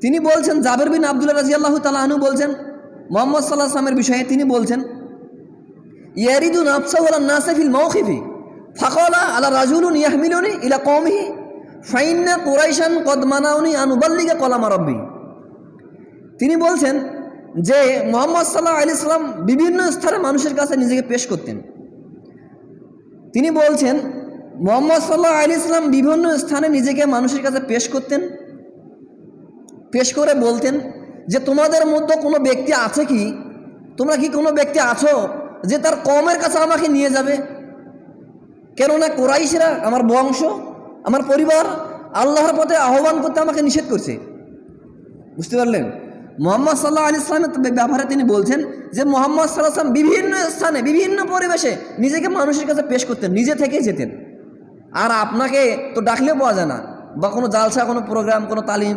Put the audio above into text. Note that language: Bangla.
তিনি বলছেন, জাবের বিন আব্দুল্লাহ রাদিয়াল্লাহু তাআলা আনহু বলছেন মুহাম্মদ সাল্লাল্লাহু আলাইহি ওয়াসাল্লামের বিষয়ে, তিনি বলছেন, ইয়ারিদু নাফসাহু আলা নাসি ফিল মাওকিফি ফাকালা আলা রাজুলুন ইয়াহমিলুনি ইলা কওমিহি ফাইন্না কুরাইশান কদ মানাউনি আন উবাল্লিগা কালামা রাব্বি। তিনি বলছেন যে মুহাম্মদ সাল্লাল্লাহু আলাইহি ওয়াসাল্লাম বিভিন্ন স্থানে মানুষের কাছে নিজেকে পেশ করতেন। তিনি বলছেন মুহাম্মদ সাল্লাল্লাহু আলাইহি ওয়াসাল্লাম বিভিন্ন স্থানে নিজেকে মানুষের কাছে পেশ করতেন, পেশ করে বলতেন যে তোমাদের মধ্যে কোনো ব্যক্তি আছে কি, তোমরা কি কোনো ব্যক্তি আছো যে তার কওমের কাছে আমাকে নিয়ে যাবে? কেননা কুরাইশরা আমার বংশ, আমার পরিবার আল্লাহর পথে আহ্বান করতে আমাকে নিষেধ করছে। বুঝতে পারলেন? মুহাম্মদ সাল্লাল্লাহু আলাইহি ওয়াসাল্লামের ব্যাপারে তিনি বলছেন যে মুহাম্মদ সাল্লাল্লাহু আলাইহি ওয়াসাল্লাম বিভিন্ন স্থানে বিভিন্ন পরিবেশে নিজেকে মানুষের কাছে পেশ করতেন, নিজে থেকেই যেতেন। আর আপনাকে তো ডাকলেও পাওয়া যায় না, বা কোনো জালসা, কোনো প্রোগ্রাম, কোনো তালিম